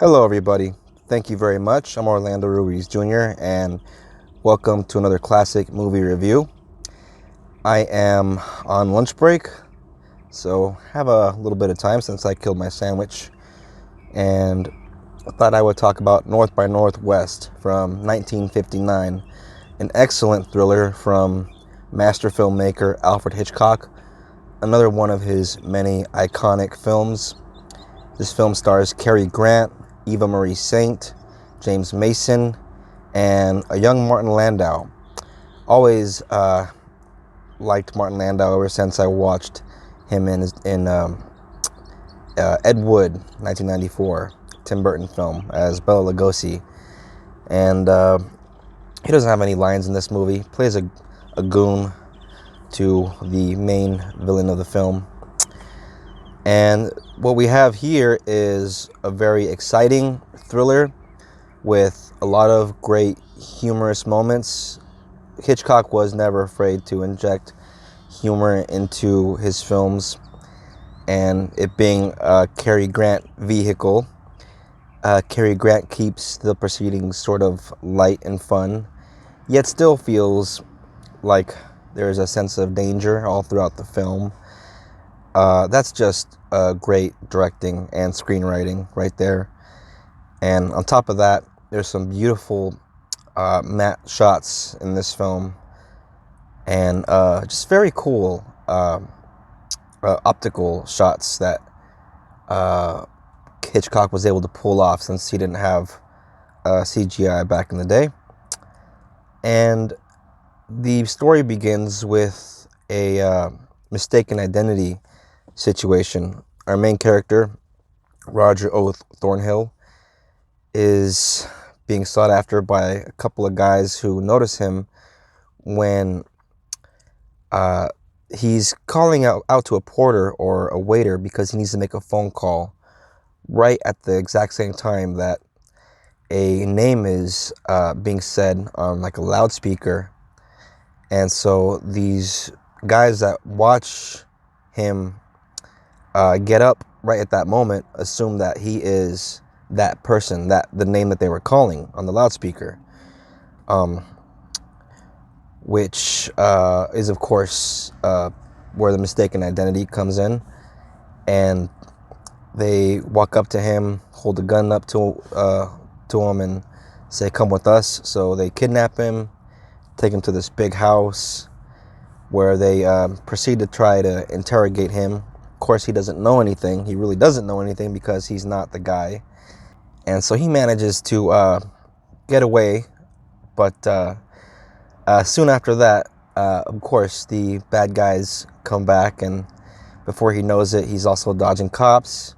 Hello, everybody. Thank you very much. I'm Orlando Ruiz Jr., and welcome to another classic movie review. I am on lunch break, so have a little bit of time since I killed my sandwich, and I thought I would talk about North by Northwest from 1959, an excellent thriller from master filmmaker Alfred Hitchcock, another one of his many iconic films. This film stars Cary Grant, Eva Marie Saint, James Mason, and a young Martin Landau. Always liked Martin Landau ever since I watched him in Ed Wood, 1994, Tim Burton film, as Bela Lugosi. And he doesn't have any lines in this movie. He plays a goon to the main villain of the film. And what we have here is a very exciting thriller with a lot of great humorous moments. Hitchcock was never afraid to inject humor into his films, and it being a Cary Grant vehicle, Cary Grant keeps the proceedings sort of light and fun, yet still feels like there's a sense of danger all throughout the film. That's just great directing and screenwriting right there. And on top of that, there's some beautiful matte shots in this film, and just very cool optical shots that Hitchcock was able to pull off since he didn't have CGI back in the day. And the story begins with a mistaken identity situation. Our main character, Roger O. Thornhill, is being sought after by a couple of guys who notice him when he's calling out to a porter or a waiter because he needs to make a phone call right at the exact same time that a name is being said on like a loudspeaker. And so these guys that watch him get up right at that moment assume that he is that person, that the name that they were calling on the loudspeaker, which is of course where the mistaken identity comes in. And they walk up to him, hold a gun up to him, and say, "Come with us." So they kidnap him, take him to this big house where they proceed to try to interrogate him. Of course, he doesn't know anything. He really doesn't know anything because he's not the guy. And so he manages to get away. But soon after that, of course, the bad guys come back. And before he knows it, he's also dodging cops.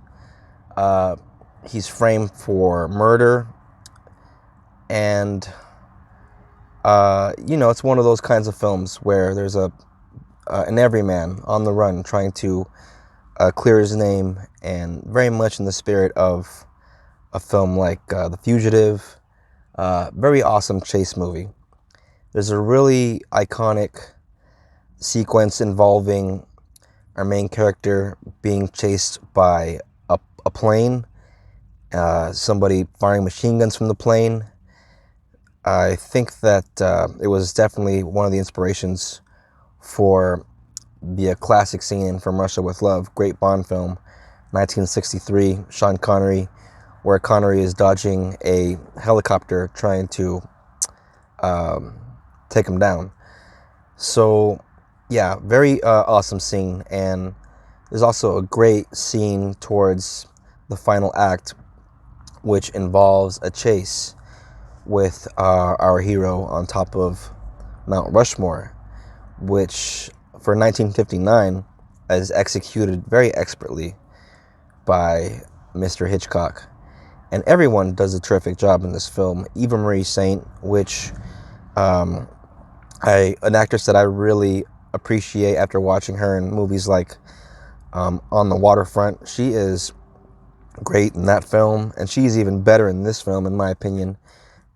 He's framed for murder. And, it's one of those kinds of films where there's an everyman on the run trying to clear his name, and very much in the spirit of a film like The Fugitive. Very awesome chase movie. There's a really iconic sequence involving our main character being chased by a plane, somebody firing machine guns from the plane. I think that it was definitely one of the inspirations for the classic scene from Russia with Love, great Bond film, 1963, Sean Connery, where Connery is dodging a helicopter trying to take him down. So, yeah, very awesome scene. And there's also a great scene towards the final act, which involves a chase with our hero on top of Mount Rushmore, which for 1959 is executed very expertly by Mr. Hitchcock. And everyone does a terrific job in this film. Eva Marie Saint, which an actress that I really appreciate after watching her in movies like On the Waterfront. She is great in that film, and she's even better in this film, in my opinion.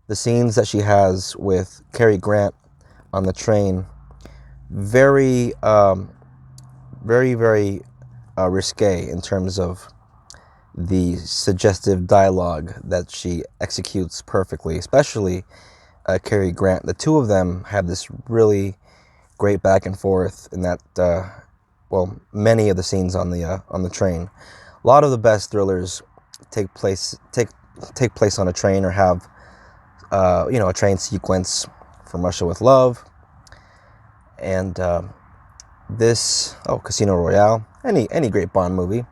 The scenes that she has with Cary Grant on the train, very risque in terms of the suggestive dialogue that she executes perfectly, especially Cary Grant. The two of them have this really great back and forth in that, many of the scenes on the train. A lot of the best thrillers take place on a train, or have a train sequence, from Russia with Love, and Casino Royale, any great Bond movie,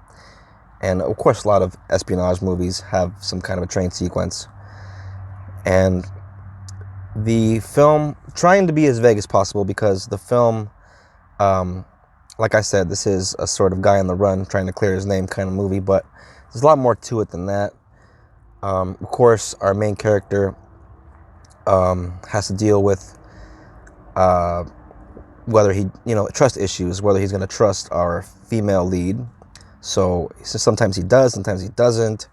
and of course a lot of espionage movies have some kind of a train sequence. And the film, trying to be as vague as possible, because the film, like I said, this is a sort of guy on the run trying to clear his name kind of movie, but there's a lot more to it than that. Of course, our main character has to deal with whether he, trust issues, whether he's going to trust our female lead. So sometimes he does, sometimes he doesn't,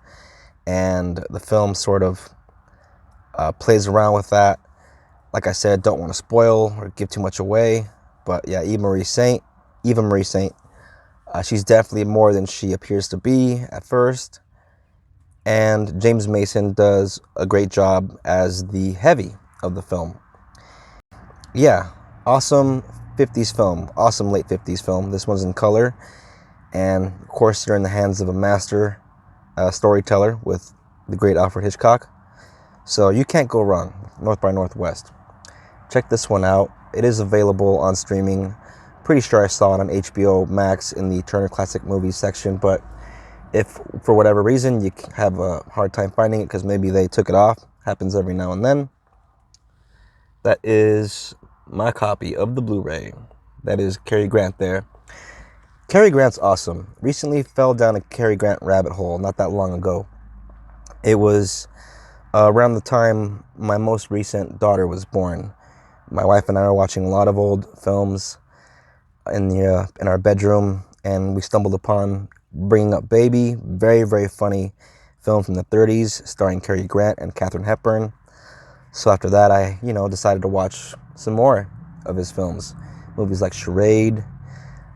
and the film sort of plays around with that. Like I said, don't want to spoil or give too much away, but yeah, Eva Marie Saint, she's definitely more than she appears to be at first. And James Mason does a great job as the heavy of the film. Yeah, awesome 50s film, awesome late 50s film. This one's in color, and of course you're in the hands of a master storyteller with the great Alfred Hitchcock. So you can't go wrong. North by Northwest. Check this one out. It is available on streaming. Pretty sure I saw it on HBO Max in the Turner Classic Movies section, but if for whatever reason you have a hard time finding it because maybe they took it off, happens every now and then, that is my copy of the Blu-ray. That is Cary Grant there. Cary Grant's awesome. Recently fell down a Cary Grant rabbit hole not that long ago. It was around the time my most recent daughter was born. My wife and I were watching a lot of old films in our bedroom, and we stumbled upon Bringing Up Baby, very, very funny film from the 30s, starring Cary Grant and Katharine Hepburn. So after that, I, decided to watch some more of his films. Movies like Charade.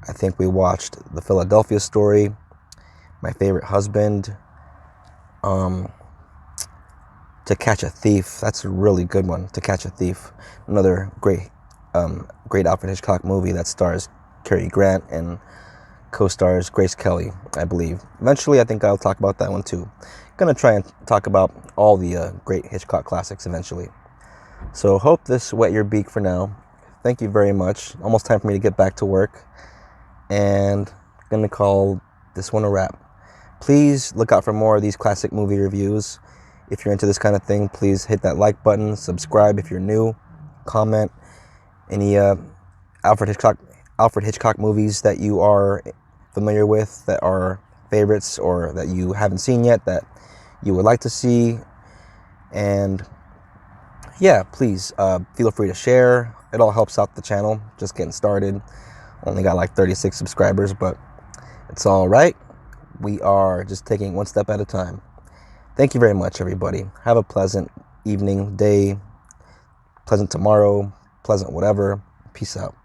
I think we watched The Philadelphia Story, My Favorite Husband, To Catch a Thief. That's a really good one. To Catch a Thief, another great Alfred Hitchcock movie that stars Cary Grant and co-stars Grace Kelly, I believe. Eventually, I think I'll talk about that one too. Gonna try and talk about all the great Hitchcock classics eventually. So hope this wet your beak for now. Thank you very much. Almost time for me to get back to work, and gonna call this one a wrap. Please look out for more of these classic movie reviews. If you're into this kind of thing, please hit that like button, subscribe if you're new, comment any Alfred Hitchcock movies that you are familiar with, that are favorites, or that you haven't seen yet that you would like to see. And yeah, please feel free to share. It all helps out the channel. Just getting started. Only got like 36 subscribers, but it's all right. We are just taking one step at a time. Thank you very much, everybody. Have a pleasant evening, day, pleasant tomorrow, pleasant whatever. Peace out.